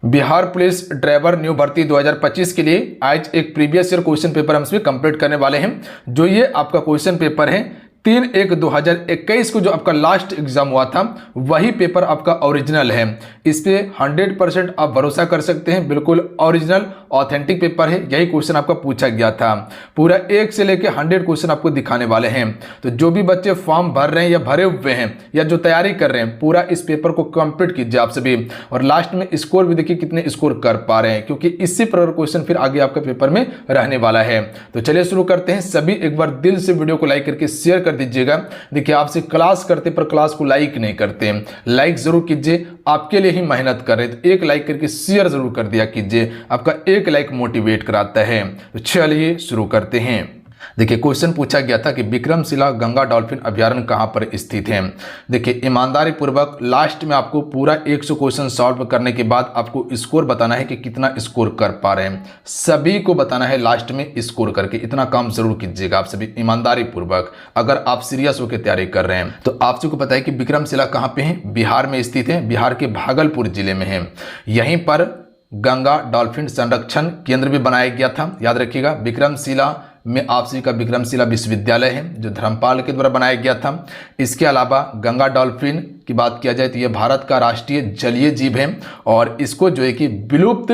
Bihar police driver new भर्ती 2025 के लिए आज एक प्रीवियस ईयर क्वेश्चन पेपर हम इसमें कंप्लीट करने वाले हैं। जो ये आपका क्वेश्चन पेपर है 3/1/2021 को जो आपका लास्ट एग्जाम हुआ था वही पेपर आपका ओरिजिनल है। इस पे 100% आप भरोसा कर सकते हैं, बिल्कुल ओरिजिनल ऑथेंटिक पेपर है। यही क्वेश्चन आपका पूछा गया था। पूरा 1 से लेकर 100 क्वेश्चन आपको दिखाने वाले हैं। तो जो भी बच्चे फॉर्म भर रहे हैं या भरे हुए हैं या जो तैयारी कर रहे हैं, पूरा इस पेपर को कंप्लीट कीजिए आप सभी। और लास्ट में स्कोर भी देखिए कितने स्कोर कर पा रहे हैं, क्योंकि इससे पर क्वेश्चन फिर आगे आपके पेपर में रहने वाला है। तो चलिए शुरू करते हैं। सभी एक बार दिल से वीडियो को लाइक करके शेयर कर दीजिएगा। देखिए आपसे क्लास करते पर क्लास को लाइक नहीं करते, लाइक जरूर कीजिए। आपके लिए ही मेहनत कर रहे तो एक लाइक करके शेयर जरूर कर दिया कीजिए। आपका एक लाइक मोटिवेट कराता है। तो चलिए शुरू करते हैं। देखिए क्वेश्चन पूछा गया था कि विक्रमशिला गंगा डॉल्फिन अभ्यारण्य कहां पर स्थित है। देखिए ईमानदारी पूर्वक लास्ट में आपको पूरा 100 क्वेश्चन सॉल्व करने के बाद आपको स्कोर बताना है कि कितना स्कोर कर पा रहे हैं। सभी को बताना है लास्ट में स्कोर करके। इतना काम जरूर कीजिएगा आप सभी ईमानदारी पूर्वक, अगर आप सीरियस होकर तैयारी कर रहे हैं। तो आप सबको पता है कि विक्रमशिला कहां पे है, बिहार में स्थित है। बिहार के भागलपुर जिले में है। यहीं पर गंगा डॉल्फिन संरक्षण केंद्र भी बनाया गया था। याद रखिएगा विक्रमशिला में आप सभी का विक्रमशिला विश्वविद्यालय है जो धर्मपाल के द्वारा बनाया गया था। इसके अलावा गंगा डॉल्फिन की बात किया जाए तो यह भारत का राष्ट्रीय जलीय जीव है और इसको जो है कि विलुप्त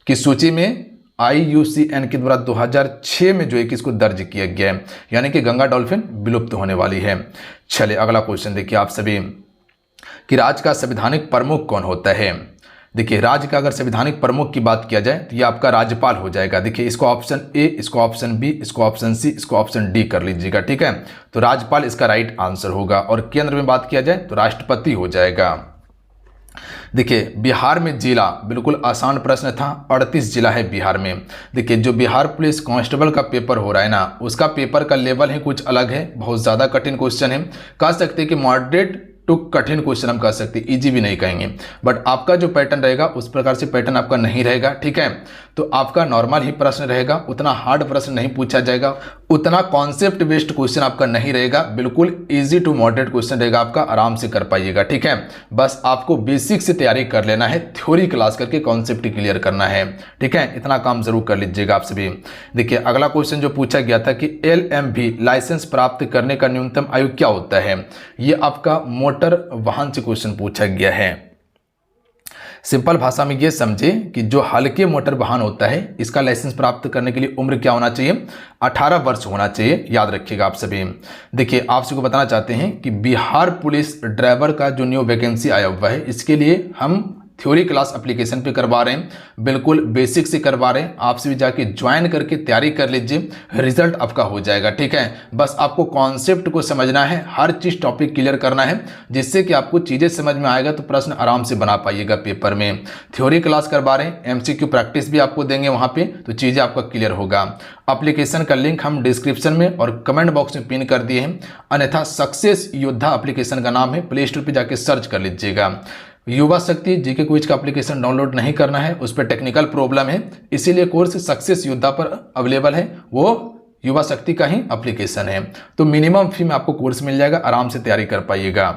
की सूची में IUCN के द्वारा 2006 में जो है कि इसको दर्ज किया गया है, यानी कि गंगा डॉल्फिन विलुप्त होने वाली है। चलिए अगला क्वेश्चन देखिए आप सभी कि राज्य का संवैधानिक प्रमुख कौन होता है। देखिए राज्य का अगर संवैधानिक प्रमुख की बात किया जाए तो ये आपका राज्यपाल हो जाएगा। देखिए इसको ऑप्शन ए, इसको ऑप्शन बी, इसको ऑप्शन सी, इसको ऑप्शन डी कर लीजिएगा, ठीक है। तो राज्यपाल इसका राइट आंसर होगा। और केंद्र में बात किया जाए तो राष्ट्रपति हो जाएगा। देखिए बिहार में जिला बिल्कुल आसान प्रश्न था। 38 जिला है बिहार में। देखिए जो बिहार पुलिस कांस्टेबल का पेपर हो रहा है ना, उसका पेपर का लेवल है कुछ अलग है। बहुत ज़्यादा कठिन क्वेश्चन है। कह सकते हैं कि मॉडरेट टू कठिन क्वेश्चन हम कह सकते हैं, इजी भी नहीं कहेंगे। बट आपका जो पैटर्न रहेगा उस प्रकार से पैटर्न आपका नहीं रहेगा, ठीक है। तो आपका नॉर्मल ही प्रश्न रहेगा, उतना हार्ड प्रश्न नहीं पूछा जाएगा, उतना कॉन्सेप्ट बेस्ड क्वेश्चन आपका नहीं रहेगा। बिल्कुल इजी टू मॉडरेट क्वेश्चन रहेगा आपका, आराम से कर पाइएगा, ठीक है। बस आपको बेसिक से तैयारी कर लेना है, थ्योरी क्लास करके कॉन्सेप्ट क्लियर करना है, ठीक है। इतना काम जरूर कर लीजिएगा आप सभी। देखिए अगला क्वेश्चन जो पूछा गया था कि LMV लाइसेंस प्राप्त करने का न्यूनतम आयु क्या होता है। ये आपका मोटर वाहन से क्वेश्चन पूछा गया है। सिंपल भाषा में ये समझे कि जो हल्के मोटर वाहन होता है इसका लाइसेंस प्राप्त करने के लिए उम्र क्या होना चाहिए, 18 वर्ष होना चाहिए। याद रखिएगा आप सभी। देखिए आप सबको बताना चाहते हैं कि बिहार पुलिस ड्राइवर का जो न्यू वैकेंसी आया हुआ है इसके लिए हम थ्योरी क्लास एप्लीकेशन पे करवा रहे हैं, बिल्कुल बेसिक से करवा रहे हैं। आपसे भी जाके ज्वाइन करके तैयारी कर लीजिए, रिजल्ट आपका हो जाएगा, ठीक है। बस आपको कॉन्सेप्ट को समझना है, हर चीज टॉपिक क्लियर करना है, जिससे कि आपको चीजें समझ में आएगा तो प्रश्न आराम से बना पाइएगा पेपर में। थ्योरी क्लास करवा रहे हैं, MCQ प्रैक्टिस भी आपको देंगे वहां पे, तो चीजें आपका क्लियर होगा। एप्लीकेशन का लिंक हम डिस्क्रिप्शन में और कमेंट बॉक्स में पिन कर दिए हैं। अन्यथा सक्सेस योद्धा एप्लीकेशन का नाम है, प्ले स्टोर पर जाके सर्च कर लीजिएगा। युवा शक्ति जीके क्विज का एप्लीकेशन डाउनलोड नहीं करना है, उस पर टेक्निकल प्रॉब्लम है, इसीलिए कोर्स सक्सेस योद्धा पर अवेलेबल है। वो युवा शक्ति का ही एप्लीकेशन है। तो मिनिमम फी में आपको कोर्स मिल जाएगा, आराम से तैयारी कर पाइएगा।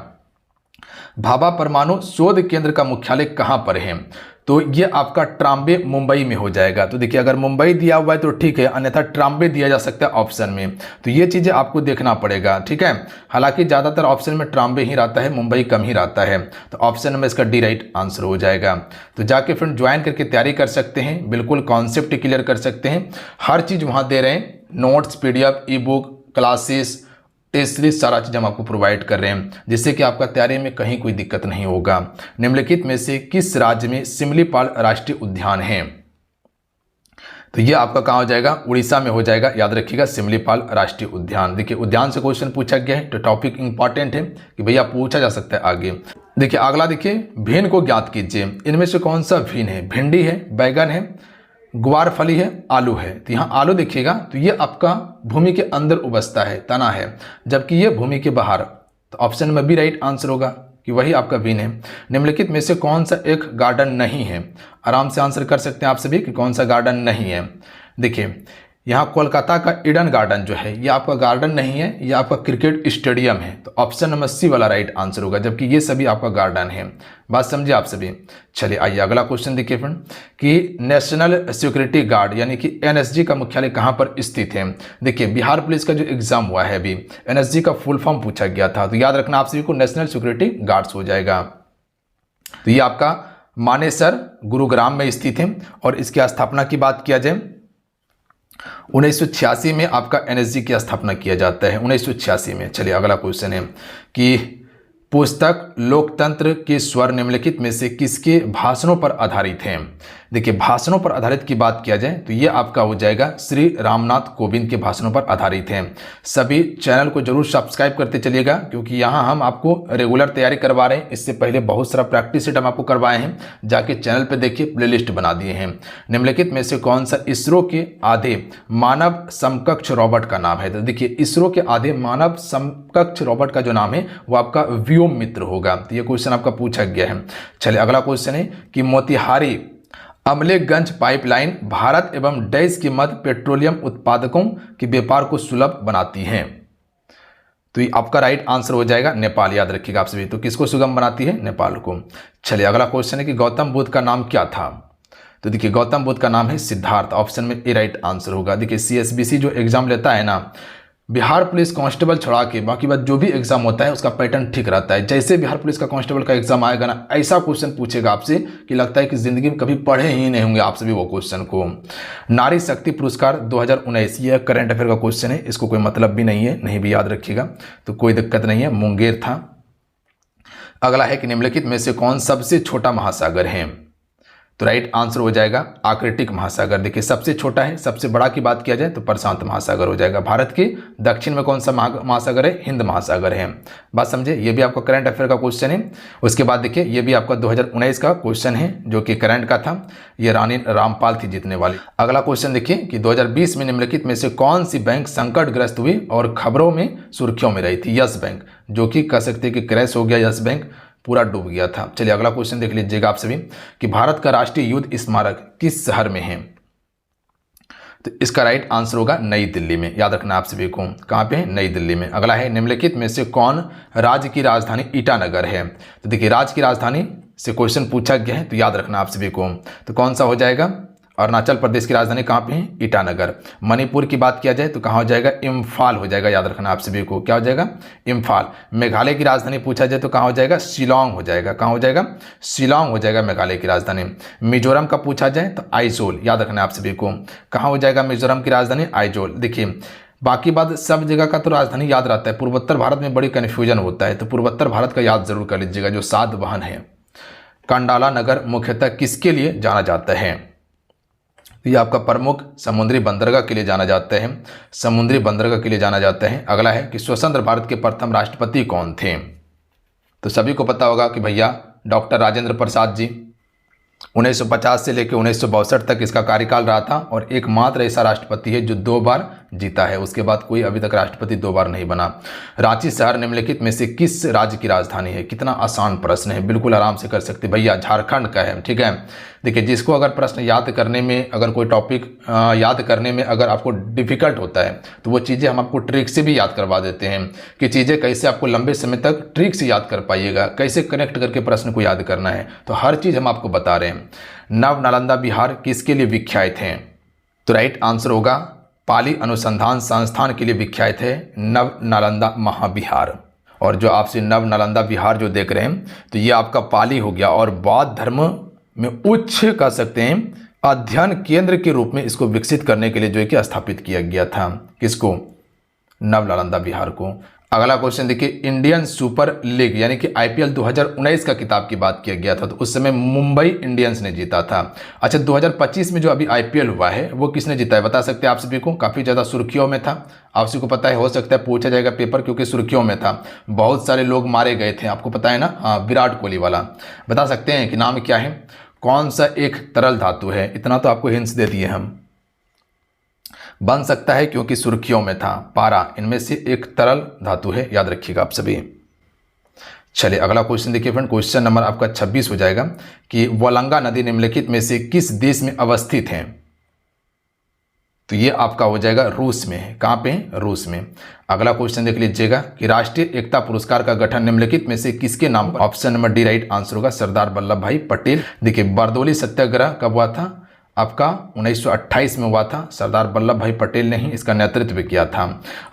भाभा परमाणु शोध केंद्र का मुख्यालय कहां पर है। तो ये आपका ट्राम्बे मुंबई में हो जाएगा। तो देखिए अगर मुंबई दिया हुआ है तो ठीक है, अन्यथा ट्राम्बे दिया जा सकता है ऑप्शन में। तो ये चीज़ें आपको देखना पड़ेगा, ठीक है। हालांकि ज़्यादातर ऑप्शन में ट्राम्बे ही रहता है, मुंबई कम ही रहता है। तो ऑप्शन में इसका डी राइट आंसर हो जाएगा। तो जाके फ्रेंड ज्वाइन करके तैयारी कर सकते हैं, बिल्कुल कॉन्सेप्ट क्लियर कर सकते हैं। हर चीज़ वहाँ दे रहे हैं, notes, PDF, ebook, classes, test series, सारा चीज़ हम आपको प्रोवाइड कर रहे हैं, जिससे कि आपका तैयारी में कहीं कोई दिक्कत नहीं होगा। निम्नलिखित में से किस राज्य में सिमलीपाल राष्ट्रीय उद्यान है। तो ये आपका कहाँ हो जाएगा, उड़ीसा में हो जाएगा। याद रखिएगा सिमलीपाल राष्ट्रीय उद्यान। देखिए उद्यान से क्वेश्चन पूछा गया है तो टॉपिक इंपॉर्टेंट है कि भैया पूछा जा सकता है आगे। देखिए अगला देखिए, भिन्न को ज्ञात कीजिए। इनमें से कौन सा भिन्न है। भिंडी है, बैगन है, ग्वारफली है, आलू है। तो यहाँ आलू देखिएगा तो ये आपका भूमि के अंदर उबसता है, तना है, जबकि ये भूमि के बाहर। तो ऑप्शन में भी राइट आंसर होगा कि वही आपका भिन्न है। निम्नलिखित में से कौन सा एक गार्डन नहीं है। आराम से आंसर कर सकते हैं आप सभी कि कौन सा गार्डन नहीं है। देखिए यहाँ कोलकाता का ईडन गार्डन जो है ये आपका गार्डन नहीं है, ये आपका क्रिकेट स्टेडियम है। तो ऑप्शन नंबर सी वाला राइट आंसर होगा, जबकि ये सभी आपका गार्डन है। बात समझे आप सभी। चलिए आइए अगला क्वेश्चन देखिए फ्रेंड कि नेशनल सिक्योरिटी गार्ड यानी कि एनएसजी का मुख्यालय कहाँ पर स्थित है। देखिए बिहार पुलिस का जो एग्जाम हुआ है अभी, एनएसजी का फुल फॉर्म पूछा गया था, तो याद रखना आप सभी को नेशनल सिक्योरिटी गार्ड्स हो जाएगा। तो ये आपका मानेसर गुरुग्राम में स्थित है। और इसकी स्थापना की बात किया जाए 1986 में आपका एनएसजी की स्थापना किया जाता है, 1986 में। चलिए अगला क्वेश्चन है कि पुस्तक लोकतंत्र के स्वर निम्नलिखित में से किसके भाषणों पर आधारित है। देखिए भाषणों पर आधारित की बात किया जाए तो ये आपका हो जाएगा श्री रामनाथ कोविंद के भाषणों पर आधारित है। सभी चैनल को जरूर सब्सक्राइब करते चलिएगा, क्योंकि यहाँ हम आपको रेगुलर तैयारी करवा रहे हैं। इससे पहले बहुत सारा प्रैक्टिस सेट हम आपको करवाए हैं, जाके चैनल पर देखिए, प्लेलिस्ट बना दिए हैं। निम्नलिखित में से कौन सा इसरो के आधे मानव समकक्ष रॉबोट का नाम है। तो देखिए इसरो के आधे मानव समकक्ष रॉबोट का जो नाम है वो आपका व्योम मित्र होगा। तो ये क्वेश्चन आपका पूछा गया है। चलिए अगला क्वेश्चन है कि मोतिहारी अमलेखगंज पाइपलाइन भारत एवं देश के मध्य पेट्रोलियम उत्पादकों के व्यापार को सुलभ बनाती है। तो ये आपका राइट आंसर हो जाएगा नेपाल। याद रखिएगा आप सभी। तो किसको सुगम बनाती है? नेपाल को। चलिए अगला क्वेश्चन है कि गौतम बुद्ध का नाम क्या था। तो देखिए गौतम बुद्ध का नाम है सिद्धार्थ। ऑप्शन में ए राइट आंसर होगा। देखिए सीएसबीसी जो एग्जाम लेता है ना, बिहार पुलिस कांस्टेबल छोड़ा के बाकी बात जो भी एग्जाम होता है उसका पैटर्न ठीक रहता है। जैसे बिहार पुलिस का कांस्टेबल का एग्जाम आएगा ना, ऐसा क्वेश्चन पूछेगा आपसे कि लगता है कि जिंदगी में कभी पढ़े ही नहीं होंगे आप सभी वो क्वेश्चन को। नारी शक्ति पुरस्कार 2019 यह करंट अफेयर का क्वेश्चन है, इसको कोई मतलब भी नहीं है, नहीं भी याद रखिएगा तो कोई दिक्कत नहीं है, मुंगेर था। अगला है कि निम्नलिखित में से कौन सबसे छोटा महासागर है। तो राइट आंसर हो जाएगा आर्कटिक महासागर। देखिए सबसे छोटा है, सबसे बड़ा की बात किया जाए तो प्रशांत महासागर हो जाएगा। भारत के दक्षिण में कौन सा महासागर है? हिंद महासागर है। बात समझे। ये भी आपका करंट अफेयर का क्वेश्चन है। उसके बाद देखिए ये भी आपका 2019 का क्वेश्चन है जो कि करंट का था। ये रानी रामपाल थी जीतने वाली। अगला क्वेश्चन देखिए कि 2020 में निम्नलिखित में से कौन सी बैंक संकटग्रस्त हुई और खबरों में सुर्खियों में रही थी। यस बैंक, जो कि कह सकते हैं कि क्रैश हो गया, यस बैंक पूरा डूब गया था। चलिए अगला क्वेश्चन देख लीजिएगा आप सभी कि भारत का राष्ट्रीय युद्ध स्मारक किस शहर में है। तो इसका राइट आंसर होगा नई दिल्ली में। याद रखना आप सभी को, कहाँ पे है? नई दिल्ली में। अगला है निम्नलिखित में से कौन राज्य की राजधानी ईटानगर है। तो देखिए राज्य की राजधानी से क्वेश्चन पूछा गया है, तो याद रखना आप सभी को। तो कौन सा हो जाएगा? अरुणाचल प्रदेश की राजधानी कहाँ पे है? ईटानगर। मणिपुर की बात किया जाए तो कहाँ हो जाएगा? इम्फाल हो जाएगा। याद रखना आप सभी को, क्या हो जाएगा? इम्फाल। मेघालय की राजधानी पूछा जाए तो कहाँ हो जाएगा? शिलोंग हो जाएगा। कहाँ हो जाएगा? शिलोंग हो जाएगा मेघालय की राजधानी। मिजोरम का पूछा जाए तो आइजोल। याद रखना आप सभी को, कहाँ हो जाएगा मिजोरम की राजधानी? आइजोल। देखिए बाकी बात सब जगह का तो राजधानी याद रहता है, पूर्वोत्तर भारत में बड़ी कन्फ्यूजन होता है, तो पूर्वोत्तर भारत का याद जरूर कर लीजिएगा। जो सातवाहन है कंडाला नगर मुख्यतः किसके लिए जाना जाता है। ये आपका प्रमुख समुद्री बंदरगाह के लिए जाना जाता है, समुद्री बंदरगाह के लिए जाना जाता है। अगला है कि स्वतंत्र भारत के प्रथम राष्ट्रपति कौन थे। तो सभी को पता होगा कि भैया डॉक्टर राजेंद्र प्रसाद जी। 1950 से लेकर 1962 तक इसका कार्यकाल रहा था और एकमात्र ऐसा राष्ट्रपति है जो 2 बार जीता है। उसके बाद कोई अभी तक राष्ट्रपति 2 बार नहीं बना। रांची शहर निम्नलिखित में से किस राज्य की राजधानी है। कितना आसान प्रश्न है, बिल्कुल आराम से कर सकते भैया, झारखंड का है। ठीक है, देखिए जिसको अगर प्रश्न याद करने में, अगर कोई टॉपिक याद करने में अगर आपको डिफिकल्ट होता है तो वो चीज़ें हम आपको ट्रिक से भी याद करवा देते हैं कि चीज़ें कैसे आपको लंबे समय तक ट्रिक से याद कर पाइएगा, कैसे कनेक्ट करके प्रश्न को याद करना है। तो हर चीज़ हम आपको बता रहे हैं। नव नालंदा बिहार किसके लिए विख्यात है। तो राइट आंसर होगा पाली अनुसंधान संस्थान के लिए विख्यात है नव नालंदा महाविहार। और जो आपसे नव नालंदा विहार जो देख रहे हैं तो ये आपका पाली हो गया और बौद्ध धर्म में उच्च कह सकते हैं अध्ययन केंद्र के रूप में इसको विकसित करने के लिए जो है कि स्थापित किया गया था। किसको? नव नालंदा बिहार को। अगला क्वेश्चन देखिए, इंडियन सुपर लीग यानी कि आईपीएल 2019 का किताब की बात किया गया था, तो उस समय मुंबई इंडियंस ने जीता था। अच्छा 2025 में जो अभी आईपीएल हुआ है वो किसने जीता है, बता सकते हैं आप सभी को? काफ़ी ज़्यादा सुर्खियों में था, आप सभी को पता है, हो सकता है पूछा जाएगा पेपर क्योंकि सुर्खियों में था। बहुत सारे लोग मारे गए थे, आपको पता है ना। हाँ, विराट कोहली वाला। बता सकते हैं कि नाम क्या है, कौन सा एक तरल धातु है। इतना तो आपको हिंट्स दे दिए हम। बन सकता है क्योंकि सुर्खियों में था, पारा इनमें से एक तरल धातु है, याद रखिएगा आप सभी। चलिए अगला क्वेश्चन देखिए फ्रेंड, क्वेश्चन नंबर आपका 26 हो जाएगा कि वलंगा नदी निम्नलिखित में से किस देश में अवस्थित है। तो ये आपका हो जाएगा रूस में है। कहाँ पे है? रूस में। अगला क्वेश्चन देख लीजिएगा कि राष्ट्रीय एकता पुरस्कार का गठन निम्नलिखित में से किसके नाम पर? Option number D right answer होगा, सरदार वल्लभ भाई पटेल। देखिए बारदोली सत्याग्रह कब हुआ था? आपका 1928 में हुआ था। सरदार वल्लभ भाई पटेल ने ही इसका नेतृत्व किया था।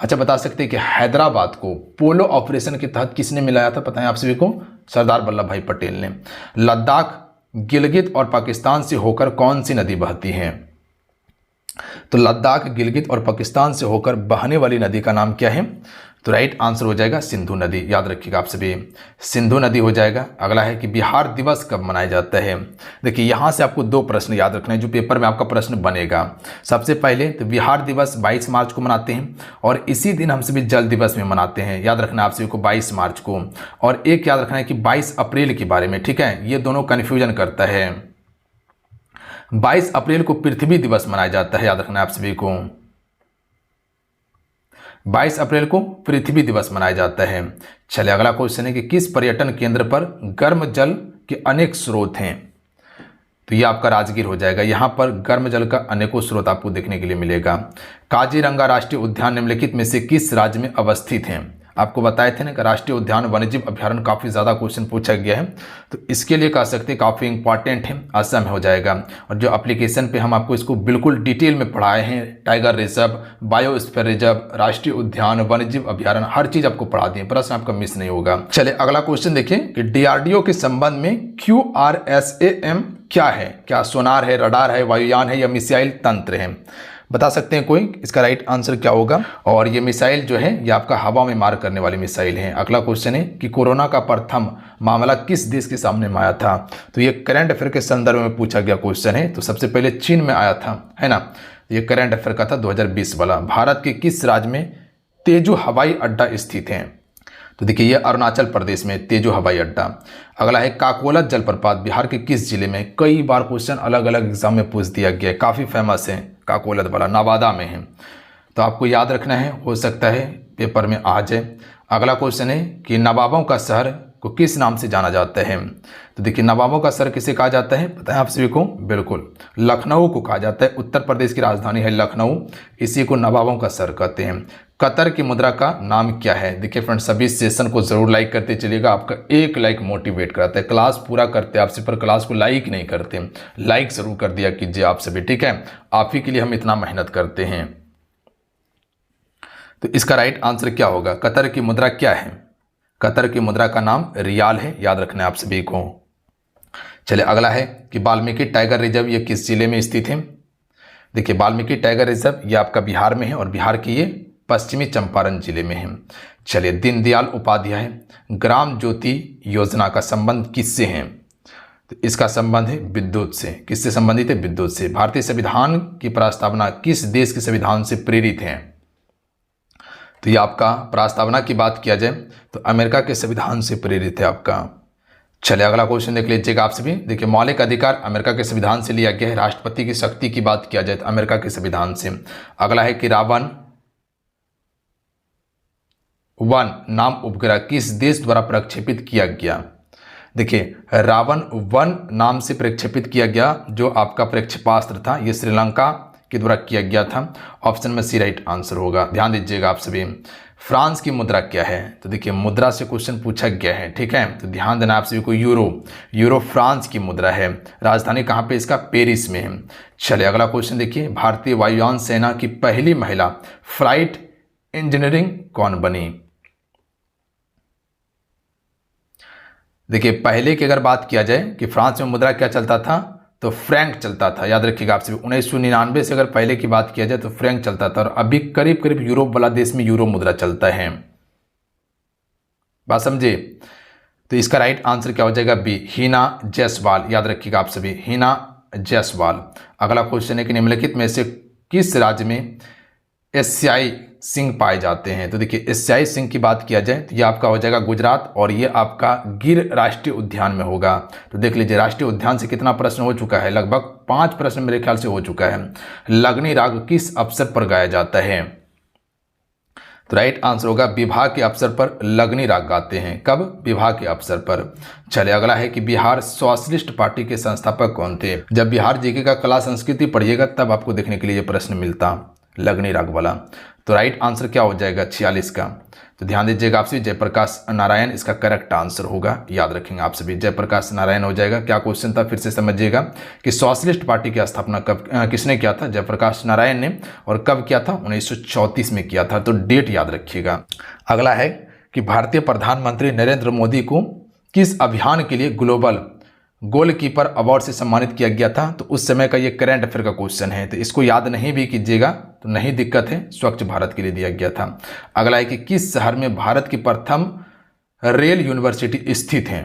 अच्छा, बता सकते हैं कि हैदराबाद को पोलो ऑपरेशन के तहत किसने मिलाया था? पता है आप सभी को? सरदार वल्लभ भाई पटेल ने। लद्दाख, गिलगित और पाकिस्तान से होकर कौन सी नदी बहती है? तो लद्दाख, गिलगित और पाकिस्तान से होकर बहने वाली नदी का नाम क्या है? तो राइट आंसर हो जाएगा सिंधु नदी। याद रखिएगा आप सभी, सिंधु नदी हो जाएगा। अगला है कि बिहार दिवस कब मनाया जाता है? देखिए यहाँ से आपको दो प्रश्न याद रखना है जो पेपर में आपका प्रश्न बनेगा। सबसे पहले तो बिहार दिवस 22 मार्च को मनाते हैं और इसी दिन हम सभी जल दिवस में मनाते हैं। याद रखना आप सभी को 22 मार्च को। और एक याद रखना है कि 22 अप्रैल के बारे में, ठीक है? ये दोनों कन्फ्यूजन करता है। 22 अप्रैल को पृथ्वी दिवस मनाया जाता है। याद रखना आप सभी को, 22 अप्रैल को पृथ्वी दिवस मनाया जाता है। चलिए अगला क्वेश्चन है कि किस पर्यटन केंद्र पर गर्म जल के अनेक स्रोत हैं? तो ये आपका राजगीर हो जाएगा। यहाँ पर गर्म जल का अनेकों स्रोत आपको देखने के लिए मिलेगा। काजीरंगा राष्ट्रीय उद्यान निम्नलिखित में से किस राज्य में अवस्थित है? आपको बताए थे ना कि राष्ट्रीय उद्यान वन्यजीव अभ्यारण्य काफ़ी ज़्यादा क्वेश्चन पूछा गया है, तो इसके लिए कह सकते हैं काफ़ी इंपॉर्टेंट है। असम हो जाएगा। और जो एप्लीकेशन पे हम आपको इसको बिल्कुल डिटेल में पढ़ाए हैं, टाइगर रिजर्व, बायोस्फीयर रिजर्व, राष्ट्रीय उद्यान, वन्यजीव अभ्यारण्य, हर चीज़ आपको पढ़ा दिए, प्रश्न आपका मिस नहीं होगा। चलिए अगला क्वेश्चन देखिए कि DRDO के संबंध में QRSAM क्या है? क्या सोनार है, रडार है, वायुयान है या मिसाइल तंत्र है? बता सकते हैं कोई? इसका राइट आंसर क्या होगा? और ये मिसाइल जो है ये आपका हवा में मार करने वाली मिसाइल है। अगला क्वेश्चन है कि कोरोना का प्रथम मामला किस देश के सामने में आया था? तो ये करंट अफेयर के संदर्भ में पूछा गया क्वेश्चन है। तो सबसे पहले चीन में आया था, है ना? ये करंट अफेयर का था 2020 वाला। भारत के किस राज्य में तेजू हवाई अड्डा स्थित है? तो देखिए ये अरुणाचल प्रदेश में तेजू हवाई अड्डा। अगला है काकोला जलप्रपात बिहार के किस जिले में? कई बार क्वेश्चन अलग अलग एग्जाम में पूछ दिया गया है, काफ़ी फेमस है। काकोला वाला नवादा में है, तो आपको याद रखना है, हो सकता है पेपर में आ जाए। अगला क्वेश्चन है कि नवाबों का शहर को किस नाम से जाना जाता है? तो देखिए नवाबों का शहर किसे कहा जाता है? पता है आप सभी को? बिल्कुल, लखनऊ को कहा जाता है। उत्तर प्रदेश की राजधानी है लखनऊ, इसी को नवाबों का शहर कहते हैं। कतर की मुद्रा का नाम क्या है? देखिए फ्रेंड्स, सभी सेशन को जरूर लाइक करते चलिएगा। आपका एक लाइक मोटिवेट कराता है। क्लास पूरा करते आपसे, पर क्लास को लाइक नहीं करते। लाइक जरूर कर दिया कीजिए आप सभी, ठीक है? आप ही के लिए हम इतना मेहनत करते हैं। तो इसका राइट आंसर क्या होगा? कतर की मुद्रा क्या है? कतर की मुद्रा का नाम रियाल है। याद रखना है आप सभी को। चलिए अगला है कि वाल्मीकि टाइगर रिजर्व ये किस जिले में स्थित है? देखिए वाल्मीकि टाइगर रिजर्व ये आपका बिहार में है और बिहार की ये पश्चिमी चंपारण जिले में है। चलिए दीनदयाल उपाध्याय ग्राम ज्योति योजना का संबंध किससे है? तो इसका संबंध है विद्युत से। किससे संबंधित है? विद्युत से। भारतीय संविधान की प्रस्तावना किस देश के संविधान से प्रेरित है? तो ये आपका प्रस्तावना की बात किया जाए तो अमेरिका के संविधान से प्रेरित है आपका। चलिए अगला क्वेश्चन देख लीजिएगा आप सभी। देखिए मौलिक अधिकार अमेरिका के संविधान से लिया गया है। राष्ट्रपति की शक्ति की बात किया जाए तो अमेरिका के संविधान से। अगला है कि रावण 1 नाम उपग्रह किस देश द्वारा प्रक्षेपित किया गया? देखिए रावण 1 नाम से प्रक्षेपित किया गया जो आपका प्रक्षेपास्त्र था, ये श्रीलंका के द्वारा किया गया था। ऑप्शन में सी राइट आंसर होगा। ध्यान दीजिएगा आप सभी। फ्रांस की मुद्रा क्या है? तो देखिए मुद्रा से क्वेश्चन पूछा गया है, ठीक है? तो ध्यान देना आप सभी को। यूरो फ्रांस की मुद्रा है। राजधानी कहाँ पे इसका? पेरिस में है। चलिए अगला क्वेश्चन देखिए। भारतीय वायुयान सेना की पहली महिला फ्लाइट इंजीनियरिंग कौन बनी? देखिए पहले की अगर बात किया जाए कि फ्रांस में मुद्रा क्या चलता था, तो फ्रैंक चलता था। याद रखिएगा आप सभी। 1999 से अगर पहले की बात किया जाए तो फ्रैंक चलता था और अभी करीब करीब यूरोप वाला देश में यूरो मुद्रा चलता है। बात समझे? तो इसका राइट आंसर क्या हो जाएगा? बी हिना जायसवाल। याद रखिएगा आप सभी, हिना जायसवाल। अगला क्वेश्चन है कि निम्नलिखित में से किस राज्य में एशियाई सिंह पाए जाते हैं? तो देखिए एशियाई सिंह की बात किया जाए तो ये आपका हो जाएगा गुजरात और ये आपका गिर राष्ट्रीय उद्यान में होगा। तो देख लीजिए राष्ट्रीय उद्यान से कितना प्रश्न हो चुका है? लगभग 5 प्रश्न मेरे ख्याल से हो चुका है। लगनी राग किस अवसर पर गाया जाता है? तो राइट आंसर होगा विवाह के अवसर पर लगनी राग गाते हैं। कब? विवाह के अवसर पर। चलिए अगला है कि बिहार सोशलिस्ट पार्टी के संस्थापक कौन थे? जब बिहार जीके का कला संस्कृति पढ़िएगा तब आपको देखने के लिए ये प्रश्न मिलता, लगनी राग वाला। तो राइट आंसर क्या हो जाएगा 46 का? तो ध्यान दीजिएगा आप सभी, जयप्रकाश नारायण इसका करेक्ट आंसर होगा, याद रखेंगे आप सभी, जयप्रकाश नारायण हो जाएगा। क्या क्वेश्चन था फिर से समझिएगा कि सोशलिस्ट पार्टी की स्थापना कब किसने किया था? जयप्रकाश नारायण ने। और कब किया था? 1934 में किया था। तो डेट याद रखिएगा। अगला है कि भारतीय प्रधानमंत्री नरेंद्र मोदी को किस अभियान के लिए ग्लोबल गोलकीपर अवार्ड से सम्मानित किया गया था? तो उस समय का ये करंट अफेयर का क्वेश्चन है, तो इसको याद नहीं भी कीजिएगा तो नहीं दिक्कत है, स्वच्छ भारत के लिए दिया गया था। अगला है कि किस शहर में भारत की प्रथम रेल यूनिवर्सिटी स्थित है?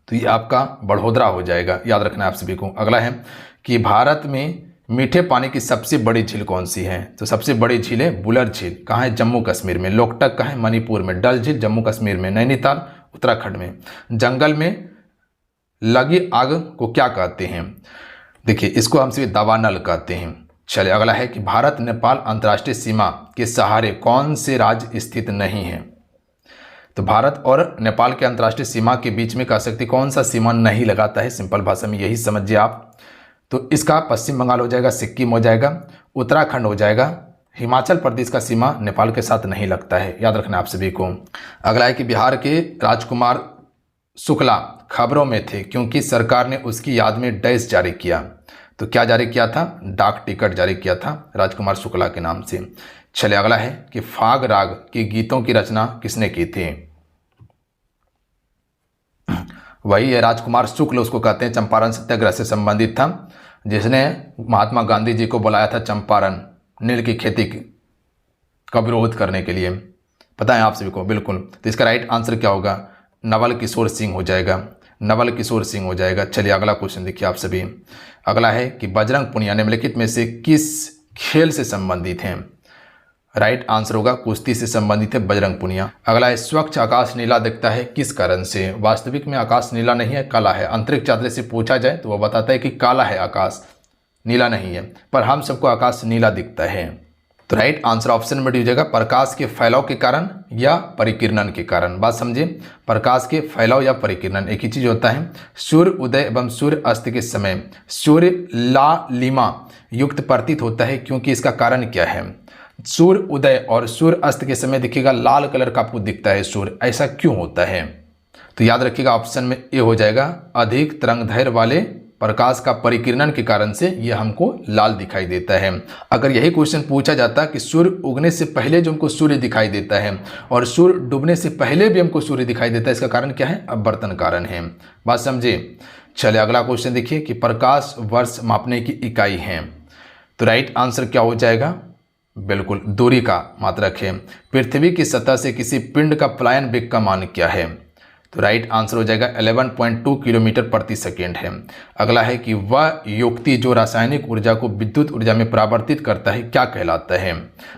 तो ये आपका बड़ोदरा हो जाएगा, याद रखना है आप सभी को। अगला है कि भारत में मीठे पानी की सबसे बड़ी झील कौन सी है? तो सबसे बड़ी झील है बुलर झील। कहाँ है? जम्मू कश्मीर में। लोकटक कहाँ है? मणिपुर में। डल झील जम्मू कश्मीर में। नैनीताल उत्तराखंड में। जंगल में लगी आग को क्या कहते हैं? देखिए इसको हम सभी दावानल कहते हैं। चलिए अगला है कि भारत नेपाल अंतर्राष्ट्रीय सीमा के सहारे कौन से राज्य स्थित नहीं है? तो भारत और नेपाल के अंतर्राष्ट्रीय सीमा के बीच में कह सकते कौन सा सीमा नहीं लगाता है? सिंपल भाषा में यही समझिए आप। तो इसका पश्चिम बंगाल हो जाएगा, सिक्किम हो जाएगा, उत्तराखंड हो जाएगा, हिमाचल प्रदेश का सीमा नेपाल के साथ नहीं लगता है, याद रखना आप सभी को। अगला है कि बिहार के राजकुमार शुक्ला खबरों में थे क्योंकि सरकार ने उसकी याद में डैश जारी किया। तो क्या जारी किया था? डाक टिकट जारी किया था राजकुमार शुक्ला के नाम से। चलिए अगला है कि फाग राग के गीतों की रचना किसने की थी? वही है राजकुमार शुक्ल, उसको कहते हैं, चंपारण सत्याग्रह से संबंधित था, जिसने महात्मा गांधी जी को बुलाया था चंपारण नील की खेती का विरोध करने के लिए। पता है आप सभी को? बिल्कुल। तो इसका राइट आंसर क्या होगा? नवल किशोर सिंह हो जाएगा, नवल किशोर सिंह हो जाएगा। चलिए अगला क्वेश्चन देखिए आप सभी। अगला है कि बजरंग पुनिया निम्नलिखित में से किस खेल से संबंधित हैं? राइट आंसर होगा कुश्ती से संबंधित है बजरंग पुनिया। अगला है स्वच्छ आकाश नीला दिखता है किस कारण से? वास्तविक में आकाश नीला नहीं है, काला है। अंतरिक्ष यात्री से पूछा जाए तो वह बताता है कि काला है आकाश, नीला नहीं है, पर हम सबको आकाश नीला दिखता है। तो राइट आंसर ऑप्शन में हो जाएगा प्रकाश के फैलाव के कारण या परिकिरणन के कारण। बात समझिए, प्रकाश के फैलाव या परिकिरणन एक ही चीज होता है। सूर्य उदय एवं सूर्य अस्त के समय सूर्य लालिमा युक्त प्रतीत होता है क्योंकि इसका कारण क्या है? सूर्य उदय और सूर्य अस्त के समय देखिएगा लाल कलर का आपको दिखता है सूर्य, ऐसा क्यों होता है? तो याद रखिएगा ऑप्शन में ए हो जाएगा, अधिक तरंगदैर्घ्य वाले प्रकाश का परिकिरणन के कारण से यह हमको लाल दिखाई देता है। अगर यही क्वेश्चन पूछा जाता कि सूर्य उगने से पहले जो हमको सूर्य दिखाई देता है और सूर्य डूबने से पहले भी हमको सूर्य दिखाई देता है, इसका कारण क्या है? अपवर्तन कारण है। बात समझे। चलिए अगला क्वेश्चन देखिए कि प्रकाश वर्ष मापने की इकाई है। तो राइट आंसर क्या हो जाएगा? बिल्कुल दूरी का मात्रक है। पृथ्वी की सतह से किसी पिंड का पलायन वेग का मान क्या है? तो राइट आंसर हो जाएगा 11.2 किलोमीटर प्रति सेकेंड है। अगला है कि वह युक्ति जो रासायनिक ऊर्जा को विद्युत ऊर्जा में परिवर्तित करता है क्या कहलाता है?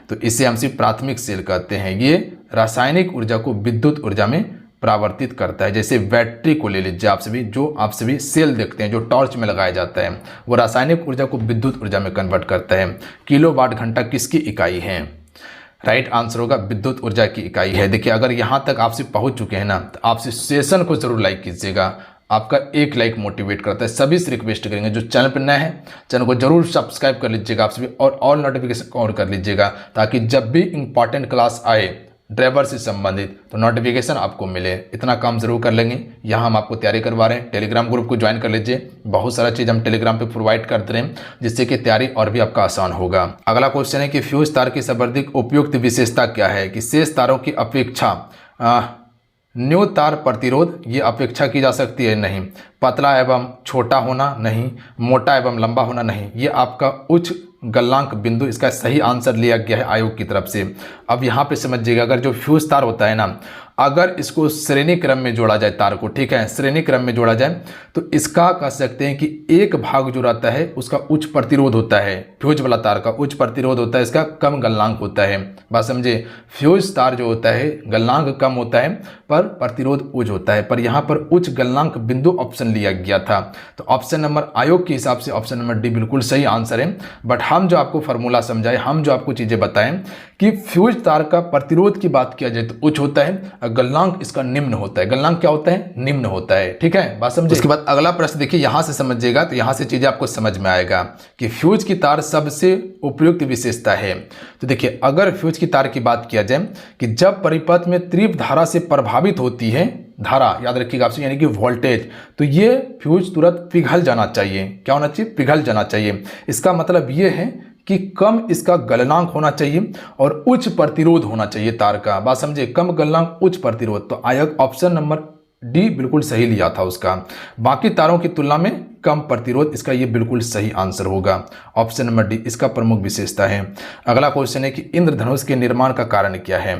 तो इसे हम सिर्फ प्राथमिक सेल कहते हैं। ये रासायनिक ऊर्जा को विद्युत ऊर्जा में परावर्तित करता है। जैसे बैटरी को ले लीजिए आप सभी, जो आप सभी सेल देखते हैं जो टॉर्च में लगाया जाता है, वो रासायनिक ऊर्जा को विद्युत ऊर्जा में कन्वर्ट करता है। किलोवाट घंटा किसकी इकाई है? राइट आंसर होगा विद्युत ऊर्जा की इकाई है। देखिए अगर यहाँ तक आपसे पहुँच चुके हैं ना, तो आपसे सेशन को जरूर लाइक कीजिएगा। आपका एक लाइक मोटिवेट करता है। सभी से रिक्वेस्ट करेंगे जो चैनल पर नए हैं चैनल को जरूर सब्सक्राइब कर लीजिएगा आप सभी, और ऑल नोटिफिकेशन ऑन कर लीजिएगा, ताकि जब भी इंपॉर्टेंट क्लास आए ड्राइवर से संबंधित तो नोटिफिकेशन आपको मिले। इतना काम जरूर कर लेंगे। यहाँ हम आपको तैयारी करवा रहे हैं। टेलीग्राम ग्रुप को ज्वाइन कर लीजिए, बहुत सारा चीज़ हम टेलीग्राम पे प्रोवाइड करते रहे, जिससे कि तैयारी और भी आपका आसान होगा। अगला क्वेश्चन है कि फ्यूज तार की सर्वाधिक उपयुक्त विशेषता क्या है? कि शेष तारों की अपेक्षा न्यू तार प्रतिरोध ये अपेक्षा की जा सकती है? नहीं। पतला एवं छोटा होना? नहीं। मोटा एवं लंबा होना? नहीं। ये आपका उच्च गलनांक बिंदु इसका सही आंसर लिया गया है आयोग की तरफ से। अब यहाँ पे समझिएगा, अगर जो फ्यूज तार होता है ना, अगर इसको श्रेणी क्रम में जोड़ा जाए तार को, ठीक है, श्रेणी क्रम में जोड़ा जाए तो इसका कह सकते हैं कि एक भाग जो रहता है उसका उच्च प्रतिरोध होता है। फ्यूज वाला तार का उच्च प्रतिरोध होता है, इसका कम गलनांक होता है। बात समझे। फ्यूज तार जो होता है गलनांक कम होता है पर प्रतिरोध उच्च होता है, पर यहाँ पर उच्च गलनांक बिंदु ऑप्शन एक्शन लिया गया था। तो ऑप्शन नंबर आयोग के हिसाब से ऑप्शन नंबर डी बिल्कुल सही आंसर है। बट हम जो आपको फॉर्मूला समझाए, हम जो आपको चीज़ें बताएं कि फ्यूज तार का प्रतिरोध की बात किया जाए तो उच्च होता है और गलनांक इसका निम्न होता है। गलनांक क्या होता है? निम्न होता है। ठीक है, बात समझे। उसके बाद अगला प्रश्न देखिए, यहाँ से समझिएगा तो यहाँ से चीज़ें आपको समझ में आएगा कि फ्यूज की तार सबसे उपयुक्त विशेषता है। तो देखिए, अगर फ्यूज की तार की बात किया जाए कि जब परिपथ में तीव्र धारा से प्रभावित होती है, धारा याद रखिएगा आपसे, यानी कि वोल्टेज, तो ये फ्यूज तुरंत पिघल जाना चाहिए। क्या होना चाहिए? पिघल जाना चाहिए। इसका मतलब ये है कि कम इसका गलनांक होना चाहिए और उच्च प्रतिरोध होना चाहिए तार का। बात समझे, कम गलनांक उच्च प्रतिरोध। तो आयोग ऑप्शन नंबर डी बिल्कुल सही लिया था उसका। बाकी तारों की तुलना में कम प्रतिरोध, इसका ये बिल्कुल सही आंसर होगा। ऑप्शन नंबर डी इसका प्रमुख विशेषता है। अगला क्वेश्चन है कि इंद्रधनुष के निर्माण का कारण क्या है।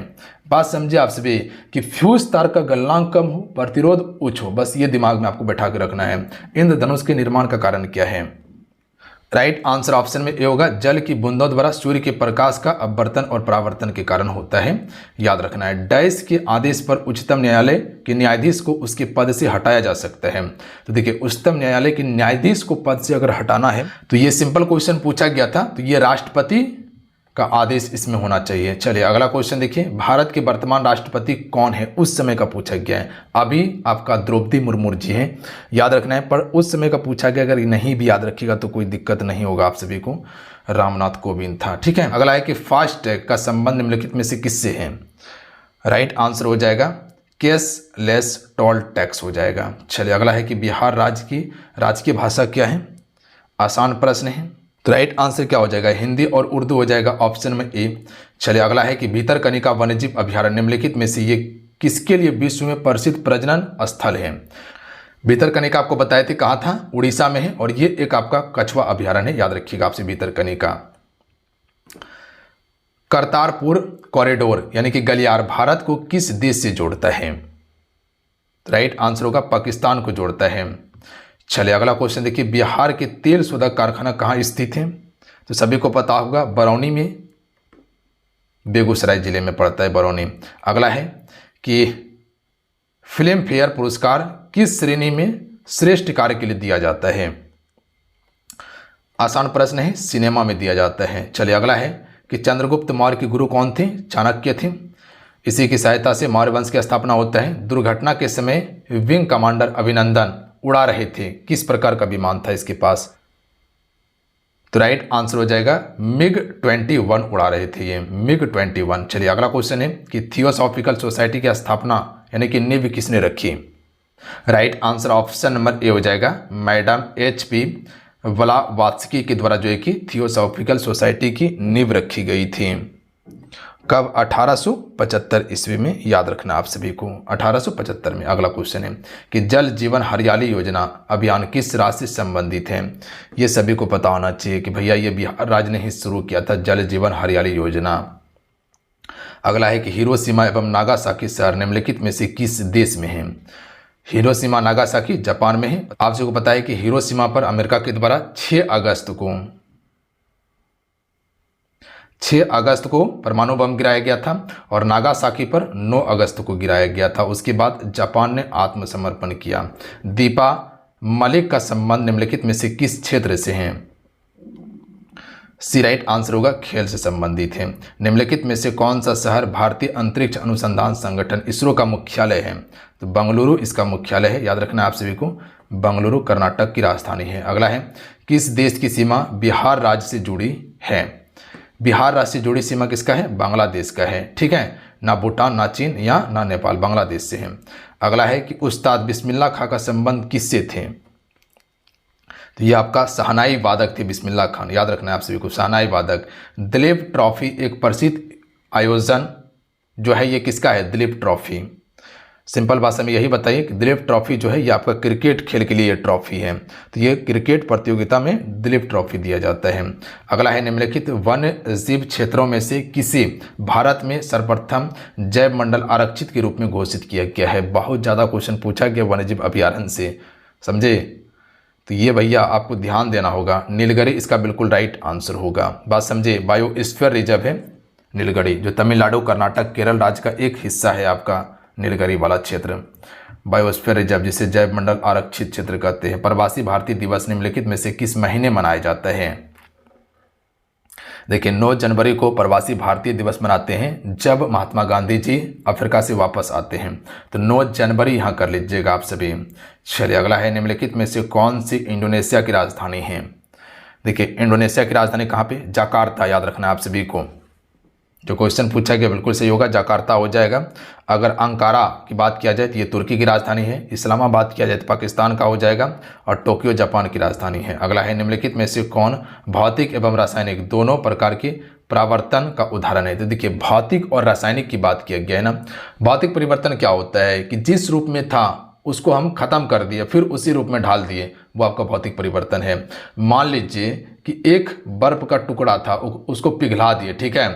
बात समझे आप सभी कि फ्यूज तार का गलनांक कम हो, प्रतिरोध उच्च हो, बस ये दिमाग में आपको बैठा के रखना है। इंद्रधनुष के निर्माण का कारण क्या है? राइट आंसर ऑप्शन में ए होगा, जल की बूंदों द्वारा सूर्य के प्रकाश का अपवर्तन और परावर्तन के कारण होता है। याद रखना है। डैश के आदेश पर उच्चतम न्यायालय के न्यायाधीश को उसके पद से हटाया जा सकता है। तो देखिए, उच्चतम न्यायालय के न्यायाधीश को पद से अगर हटाना है तो ये सिंपल क्वेश्चन पूछा गया था, तो ये राष्ट्रपति का आदेश इसमें होना चाहिए। चलिए अगला क्वेश्चन देखिए, भारत के वर्तमान राष्ट्रपति कौन है? उस समय का पूछा गया है। अभी आपका द्रौपदी मुर्मू जी हैं, याद रखना है। पर उस समय का पूछा गया, अगर नहीं भी याद रखिएगा तो कोई दिक्कत नहीं होगा आप सभी को। रामनाथ कोविंद था। ठीक है, अगला है कि फास्ट टैग का संबंध निम्नलिखित में से किससे है? राइट आंसर हो जाएगा कैशलेस टोल टैक्स हो जाएगा। चलिए अगला है कि बिहार राज्य की राजकीय भाषा क्या है? आसान प्रश्न है। तो राइट आंसर क्या हो जाएगा? हिंदी और उर्दू हो जाएगा ऑप्शन में ए। चलिए अगला है कि भीतरकनिका वन्यजीव अभयारण्य निम्नलिखित में से ये किसके लिए विश्व में प्रसिद्ध प्रजनन स्थल है? भीतरकनिका आपको बताए थे कहाँ था? उड़ीसा में है। और ये एक आपका कछुआ अभयारण्य है, याद रखिएगा आपसे भीतरकनिका। करतारपुर कॉरिडोर यानी कि गलियार भारत को किस देश से जोड़ता है? राइट आंसर होगा पाकिस्तान को जोड़ता है। चलिए अगला क्वेश्चन देखिए, बिहार के तेल शोधक कारखाना कहाँ स्थित है? तो सभी को पता होगा बरौनी में, बेगूसराय जिले में पड़ता है बरौनी। अगला है कि फिल्म फेयर पुरस्कार किस श्रेणी में श्रेष्ठ कार्य के लिए दिया जाता है? आसान प्रश्न है, सिनेमा में दिया जाता है। चलिए अगला है कि चंद्रगुप्त मौर्य के गुरु कौन थे? चाणक्य थे। इसी की सहायता से मौर्य वंश की स्थापना होता है। दुर्घटना के समय विंग कमांडर अभिनंदन उड़ा रहे थे, किस प्रकार का विमान था इसके पास? तो राइट आंसर हो जाएगा MiG-21 उड़ा रहे थे ये, MiG-21। चलिए अगला क्वेश्चन है कि थियोसॉफिकल सोसाइटी की स्थापना यानी कि नींव किसने रखी? Right answer option number A हो जाएगा, मैडम HP ब्लावात्स्की के द्वारा जो है कि थियोसॉफिकल सोसाइटी की नींव रखी गई थी। कब? 1875 ईस्वी में, याद रखना आप सभी को 1875 में। अगला क्वेश्चन है कि जल जीवन हरियाली योजना अभियान किस राज्य से संबंधित है? ये सभी को पता होना चाहिए कि भैया ये बिहार राज्य ने ही शुरू किया था जल जीवन हरियाली योजना। अगला है कि हिरोशिमा एवं नागासाकी शहर निम्नलिखित में से किस देश में है? हिरोशिमा नागासाकी जापान में है। आप सबको पता है कि हिरोशिमा पर अमेरिका के द्वारा 6 अगस्त को परमाणु बम गिराया गया था और नागासाकी पर 9 अगस्त को गिराया गया था। उसके बाद जापान ने आत्मसमर्पण किया। दीपा मलिक का संबंध निम्नलिखित में से किस क्षेत्र से है? सी राइट आंसर होगा, खेल से संबंधित है। निम्नलिखित में से कौन सा शहर भारतीय अंतरिक्ष अनुसंधान संगठन इसरो का मुख्यालय है? तो बेंगलुरु इसका मुख्यालय है, याद रखना आप सभी को। बेंगलुरु कर्नाटक की राजधानी है। अगला है किस देश की सीमा बिहार राज्य से जुड़ी है? बिहार राज्य से जुड़ी सीमा किसका है? बांग्लादेश का है। ठीक है, ना भूटान, ना चीन या ना नेपाल, बांग्लादेश से है। अगला है कि उस्ताद बिस्मिल्लाह खां का संबंध किससे थे? तो ये आपका शहनाई वादक थे बिस्मिल्लाह खान, याद रखना है आप सभी को, शहनाई वादक। दिलीप ट्रॉफी एक प्रसिद्ध आयोजन जो है ये किसका है? दिलीप ट्रॉफी। सिंपल भाषा में यही बताइए कि दिलीप ट्रॉफी जो है ये आपका क्रिकेट खेल के लिए ट्रॉफी है, तो ये क्रिकेट प्रतियोगिता में दिलीप ट्रॉफी दिया जाता है। अगला है निम्नलिखित वन्य जीव क्षेत्रों में से किसे भारत में सर्वप्रथम जैव मंडल आरक्षित के रूप में घोषित किया गया है? बहुत ज़्यादा क्वेश्चन पूछा गया वन्यजीव अभयारण्य से, समझे? तो ये भैया आपको ध्यान देना होगा। नीलगिरी इसका बिल्कुल राइट आंसर होगा। बात समझे? बायोस्फीयर रिजर्व है नीलगिरी, जो तमिलनाडु, कर्नाटक, केरल राज्य का एक हिस्सा है आपका नीलगिरी वाला क्षेत्र। बायोस्फीयर रिजर्व, जिसे जैव मंडल आरक्षित क्षेत्र कहते हैं। प्रवासी भारतीय दिवस निम्नलिखित में से किस महीने मनाया जाता है? देखिए 9 जनवरी को प्रवासी भारतीय दिवस मनाते हैं जब महात्मा गांधी जी अफ्रीका से वापस आते हैं। तो 9 जनवरी यहाँ कर लीजिएगा आप सभी। चलिए अगला है, निम्नलिखित में से कौन सी इंडोनेशिया की राजधानी है? देखिए इंडोनेशिया की राजधानी कहाँ पे? जकार्ता, याद रखना है आप सभी को। जो क्वेश्चन पूछा गया बिल्कुल सही होगा, जकार्ता हो जाएगा। अगर अंकारा की बात किया जाए तो ये तुर्की की राजधानी है। इस्लामाबाद किया जाए तो पाकिस्तान का हो जाएगा। और टोक्यो जापान की राजधानी है। अगला है, निम्नलिखित में से कौन भौतिक एवं रासायनिक दोनों प्रकार के परिवर्तन का उदाहरण है? तो देखिए भौतिक और रासायनिक की बात किया गया है ना। भौतिक परिवर्तन क्या होता है कि जिस रूप में था उसको हम खत्म कर दिए फिर उसी रूप में ढाल दिए, वो आपका भौतिक परिवर्तन है। मान लीजिए कि एक बर्फ का टुकड़ा था, उसको पिघला दिए, ठीक है,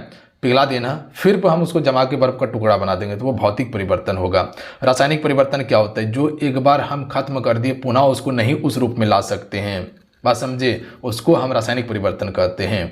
पिघला दिए ना, फिर हम उसको जमा के बर्फ का टुकड़ा बना देंगे तो वो भौतिक परिवर्तन होगा। रासायनिक परिवर्तन क्या होता है? जो एक बार हम खत्म कर दिए पुनः उसको नहीं उस रूप में ला सकते हैं, बात समझे, उसको हम रासायनिक परिवर्तन कहते हैं।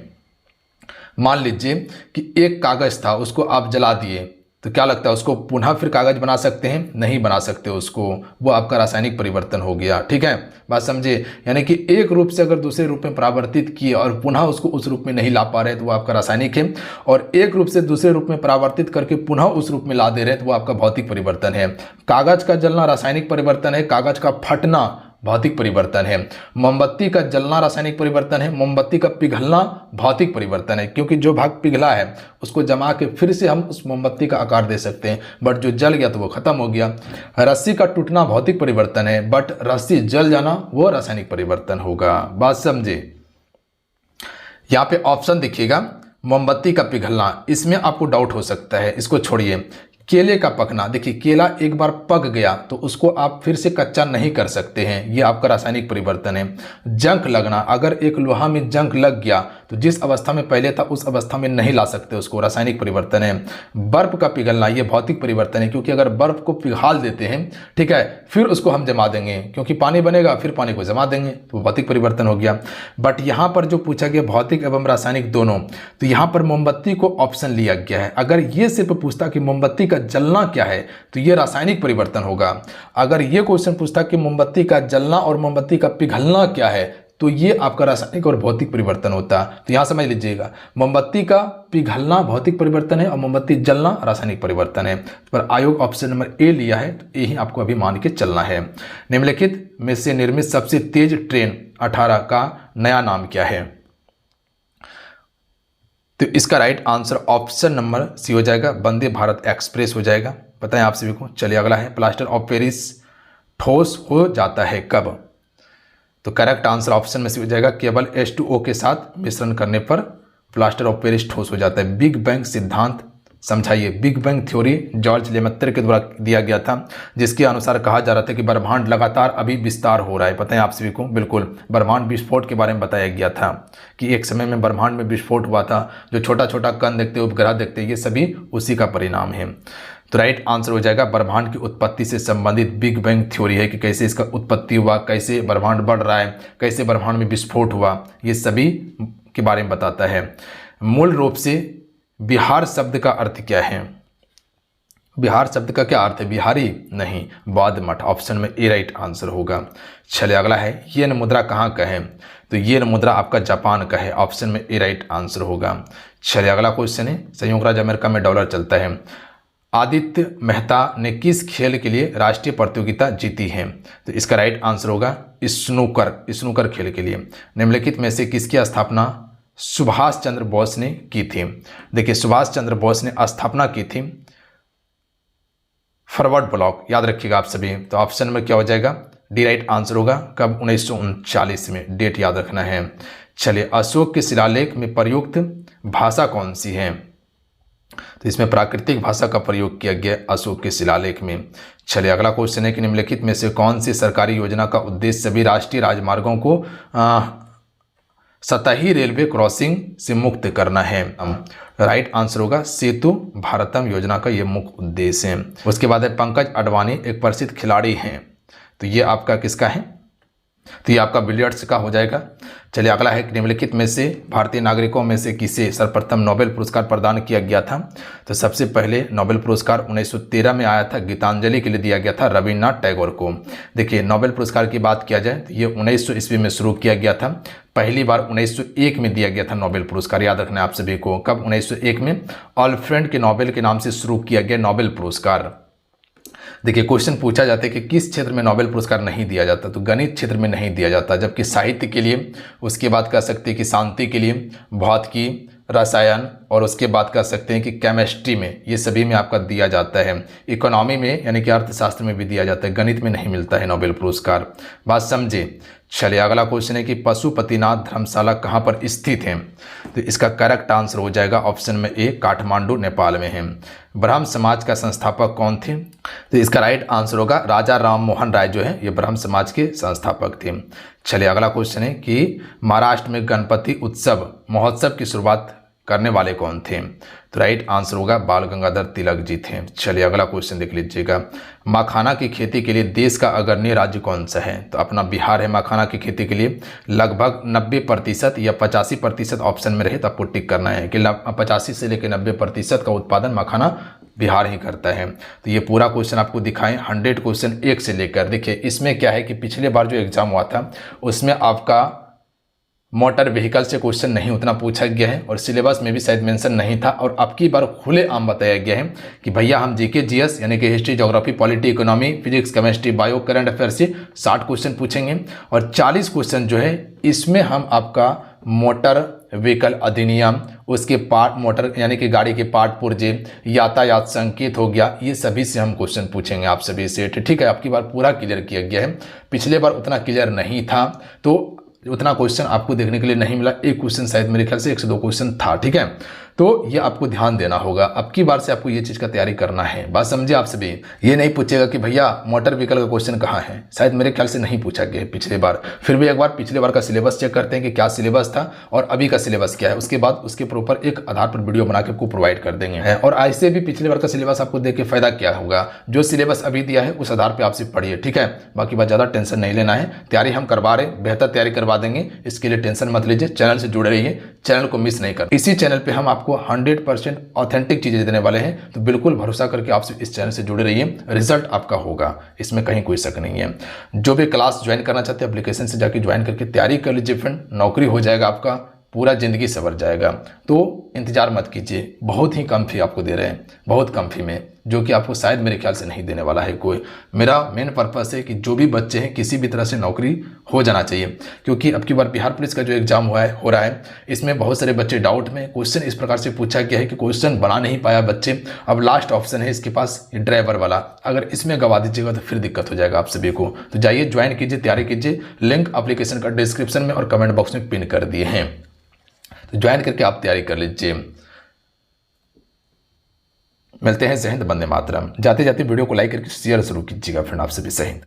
मान लीजिए कि एक कागज था, उसको आप जला दिए तो क्या लगता है उसको पुनः फिर कागज बना सकते हैं? नहीं बना सकते उसको, वो आपका रासायनिक परिवर्तन हो गया, ठीक है, बात समझे। यानी कि एक रूप से अगर दूसरे रूप में परावर्तित किए और पुनः उसको उस रूप में नहीं ला पा रहे तो वो आपका रासायनिक है। और एक रूप से दूसरे रूप में परावर्तित करके पुनः उस रूप में ला दे रहे तो वो आपका भौतिक परिवर्तन है। कागज का जलना रासायनिक परिवर्तन है, कागज का फटना भौतिक परिवर्तन है। मोमबत्ती का जलना रासायनिक परिवर्तन है, मोमबत्ती का पिघलना भौतिक परिवर्तन है, क्योंकि जो भाग पिघला है उसको जमा के फिर से हम उस मोमबत्ती का आकार दे सकते हैं, बट जो जल गया तो वो खत्म हो गया। रस्सी का टूटना भौतिक परिवर्तन है, बट रस्सी जल जाना वो रासायनिक परिवर्तन होगा, बात समझे। यहाँ पे ऑप्शन देखिएगा, मोमबत्ती का पिघलना, इसमें आपको डाउट हो सकता है, इसको छोड़िए। केले का पकना, देखिए केला एक बार पक गया तो उसको आप फिर से कच्चा नहीं कर सकते हैं, ये आपका रासायनिक परिवर्तन है। जंग लगना, अगर एक लोहा में जंग लग गया तो जिस अवस्था में पहले था उस अवस्था में नहीं ला सकते उसको, रासायनिक परिवर्तन है। बर्फ का पिघलना, ये भौतिक परिवर्तन है, क्योंकि अगर बर्फ को पिघाल देते हैं, ठीक है, फिर उसको हम जमा देंगे, क्योंकि पानी बनेगा फिर पानी को जमा देंगे तो भौतिक परिवर्तन हो गया। बट यहाँ पर जो पूछा गया भौतिक एवं रासायनिक दोनों, तो यहाँ पर मोमबत्ती को ऑप्शन लिया गया है। अगर ये सिर्फ पूछता कि मोमबत्ती का जलना क्या है तो ये रासायनिक परिवर्तन होगा। अगर ये क्वेश्चन पूछता कि मोमबत्ती का जलना और मोमबत्ती का पिघलना क्या है तो ये आपका रासायनिक और भौतिक परिवर्तन होता। तो यहां समझ लीजिएगा, मोमबत्ती का पिघलना भौतिक परिवर्तन है और मोमबत्ती जलना रासायनिक परिवर्तन है। पर आयोग ऑप्शन नंबर ए लिया है, तो यही आपको अभी मान के चलना है। निम्नलिखित में से निर्मित सबसे तेज ट्रेन 18 का नया नाम क्या है? तो इसका right answer option number C हो जाएगा, वंदे भारत एक्सप्रेस हो जाएगा। बताएं आप सभी को। चलिए अगला है, प्लास्टर ऑफ पेरिस ठोस हो जाता है कब? तो करेक्ट आंसर ऑप्शन में से हो जाएगा, केवल H2O के साथ मिश्रण करने पर प्लास्टर ऑफ पेरिस ठोस हो जाता है। बिग बैंग सिद्धांत समझाइए। बिग बैंग थ्योरी जॉर्ज लेमेत्र के द्वारा दिया गया था, जिसके अनुसार कहा जा रहा था कि ब्रह्मांड लगातार अभी विस्तार हो रहा है। पता है आप सभी को, बिल्कुल ब्रह्मांड विस्फोट के बारे में बताया गया था कि एक समय में ब्रह्मांड में विस्फोट हुआ था। जो छोटा छोटा कण देखते, उपग्रह देखते, ये सभी उसी का परिणाम है। तो राइट आंसर हो जाएगा, ब्रह्मांड की उत्पत्ति से संबंधित बिग बैंग थ्योरी है कि कैसे इसका उत्पत्ति हुआ, कैसे ब्रह्मांड बढ़ रहा है, कैसे ब्रह्मांड में विस्फोट हुआ, ये सभी के बारे में बताता है। मूल रूप से बिहार शब्द का अर्थ क्या है? बिहार शब्द का क्या अर्थ है? बिहारी नहीं, बौद्ध मठ। ऑप्शन में ए राइट आंसर होगा। चलिए अगला है, येन मुद्रा कहाँ का है? तो येन मुद्रा आपका जापान का है। ऑप्शन में ए राइट आंसर होगा। चलिए अगला क्वेश्चन है, संयुक्त राज्य अमेरिका में डॉलर चलता है। आदित्य मेहता ने किस खेल के लिए राष्ट्रीय प्रतियोगिता जीती है? तो इसका राइट आंसर होगा स्नूकर खेल के लिए। निम्नलिखित में से किसकी स्थापना सुभाष चंद्र बोस ने की थी? देखिए सुभाष चंद्र बोस ने स्थापना की थी फॉरवर्ड ब्लॉक, याद रखिएगा आप सभी। तो ऑप्शन में क्या हो जाएगा? डी राइट आंसर होगा। कब? 1939 में, डेट याद रखना है। चलिए, अशोक के शिलालेख में प्रयुक्त भाषा कौन सी है? तो इसमें प्राकृतिक भाषा का प्रयोग किया गया अशोक के शिलालेख में। चलिए अगला क्वेश्चन है कि निम्नलिखित में से कौन सी सरकारी योजना का उद्देश्य सभी राष्ट्रीय राजमार्गों को सतही रेलवे क्रॉसिंग से मुक्त करना है? राइट आंसर होगा सेतु भारतम योजना का ये मुख्य उद्देश्य है। उसके बाद है पंकज अडवाणी एक प्रसिद्ध खिलाड़ी हैं, तो ये आपका किसका है? तो ये आपका बिलियर्ड्स का हो जाएगा। चलिए अगला है, निम्नलिखित में से भारतीय नागरिकों में से किसे सर्वप्रथम नोबेल पुरस्कार प्रदान किया गया था। तो सबसे पहले नोबेल पुरस्कार 1913 में आया था, गीतांजलि के लिए दिया गया था रविन्द्रनाथ टैगोर को। देखिए नोबेल पुरस्कार की बात किया जाए तो ये 1900 ईस्वी में शुरू किया गया था। पहली बार 1901 में दिया गया था नोबेल पुरस्कार, याद रखना है आप सभी को। कब? 1901 में अल्फ्रेड के नोबेल के नाम से शुरू किया गया नोबेल पुरस्कार। देखिए क्वेश्चन पूछा जाता है कि किस क्षेत्र में नोबेल पुरस्कार नहीं दिया जाता, तो गणित क्षेत्र में नहीं दिया जाता, जबकि साहित्य के लिए, उसके बाद कह सकते हैं कि शांति के लिए, भौतिकी, रसायन, और उसके बाद कह सकते हैं कि केमिस्ट्री में, ये सभी में आपका दिया जाता है। इकोनॉमी में यानी कि अर्थशास्त्र में भी दिया जाता है, गणित में नहीं मिलता है नोबेल पुरस्कार। बात समझे। चलिए अगला क्वेश्चन है कि पशुपतिनाथ धर्मशाला कहाँ पर स्थित है। तो इसका करेक्ट आंसर हो जाएगा ऑप्शन में ए, काठमांडू नेपाल में है। ब्रह्म समाज का संस्थापक कौन थे। तो इसका राइट आंसर होगा राजा राम मोहन राय जो है ये ब्रह्म समाज के संस्थापक थे। चलिए अगला क्वेश्चन है कि महाराष्ट्र में गणपति उत्सव महोत्सव की शुरुआत करने वाले कौन थे। तो राइट आंसर होगा बाल गंगाधर तिलक जी थे। चलिए अगला क्वेश्चन देख लीजिएगा, मखाना की खेती के लिए देश का अग्रणी राज्य कौन सा है। तो अपना बिहार है मखाना की खेती के लिए। लगभग 90% या 85% ऑप्शन में रहे तो आपको टिक करना है कि 85 से लेकर 90% का उत्पादन मखाना बिहार ही करता है। तो ये पूरा क्वेश्चन आपको दिखाएं 100 क्वेश्चन 1 से लेकर। देखिए इसमें क्या है कि पिछले बार जो एग्जाम हुआ था उसमें आपका मोटर व्हीकल से क्वेश्चन नहीं उतना पूछा गया है और सिलेबस में भी शायद मेंशन नहीं था, और अब की बार खुले आम बताया गया है कि भैया हम जीके जीएस यानी कि history, geography, polity, economy, physics, chemistry, bio, current affair से 60 क्वेश्चन पूछेंगे और 40 क्वेश्चन जो है इसमें हम आपका मोटर व्हीकल अधिनियम, उसके पार्ट, मोटर यानी कि गाड़ी के पार्ट पुर्जे, यातायात संकेत हो गया, ये सभी से हम क्वेश्चन पूछेंगे आप सभी से। ठीक है, आपकी बार पूरा क्लियर किया गया है, पिछले बार उतना क्लियर नहीं था तो उतना क्वेश्चन आपको देखने के लिए नहीं मिला। एक क्वेश्चन शायद मेरे ख्याल से 1 से 2 क्वेश्चन था। ठीक है, तो ये आपको ध्यान देना होगा, अब की बार से आपको ये चीज़ का तैयारी करना है। बात समझे आप सभी। ये नहीं पूछेगा कि भैया मोटर व्हीकल का क्वेश्चन कहाँ है, शायद मेरे ख्याल से नहीं पूछा गया पिछले बार। फिर भी एक बार पिछले बार का सिलेबस चेक करते हैं कि क्या सिलेबस था और अभी का सिलेबस क्या है, उसके बाद उसके ऊपर एक आधार पर वीडियो बना के आपको प्रोवाइड कर देंगे। और ऐसे भी पिछले बार का सिलेबस आपको देख के फायदा क्या होगा, जो सिलेबस अभी दिया है उस आधार पर आप सिर्फ पढ़िए। ठीक है, बाकी बात ज़्यादा टेंशन नहीं लेना है, तैयारी हम करवा रहे, बेहतर तैयारी करवा देंगे, इसके लिए टेंशन मत लीजिए। चैनल से जुड़े रहिए, चैनल को मिस नहीं कर। इसी चैनल पर हम आपको 100% ऑथेंटिक चीजें देने वाले हैं, तो बिल्कुल भरोसा करके आप इस चैनल से जुड़े रहिए, रिजल्ट आपका होगा, इसमें कहीं कोई शक नहीं है। जो भी क्लास ज्वाइन करना चाहते हैं एप्लीकेशन से जाके ज्वाइन करके तैयारी कर लीजिए फ्रेंड, नौकरी हो जाएगा, आपका पूरा जिंदगी सवर जाएगा। तो इंतजार मत कीजिए, बहुत ही कम फी आपको दे रहे हैं, बहुत कम फी में, जो कि आपको शायद मेरे ख्याल से नहीं देने वाला है कोई। मेरा मेन पर्पस है कि जो भी बच्चे हैं किसी भी तरह से नौकरी हो जाना चाहिए, क्योंकि अब की बार बिहार पुलिस का जो एग्जाम हो रहा है इसमें बहुत सारे बच्चे डाउट में, क्वेश्चन इस प्रकार से पूछा गया है कि क्वेश्चन बना नहीं पाया बच्चे। अब लास्ट ऑप्शन है इसके पास ड्राइवर वाला, अगर इसमें गवा दीजिएगा तो फिर दिक्कत हो जाएगा आप सभी को। तो जाइए ज्वाइन कीजिए, तैयारी कीजिए, लिंक एप्लीकेशन का डिस्क्रिप्शन में और कमेंट बॉक्स में पिन कर दिए हैं, तो ज्वाइन करके आप तैयारी कर लीजिए। मिलते हैं। जय हिंद, वंदे मातरम। जाते जाते वीडियो को लाइक करके शेयर जरूर कीजिएगा फ्रेंड, आप सभी। जय हिंद।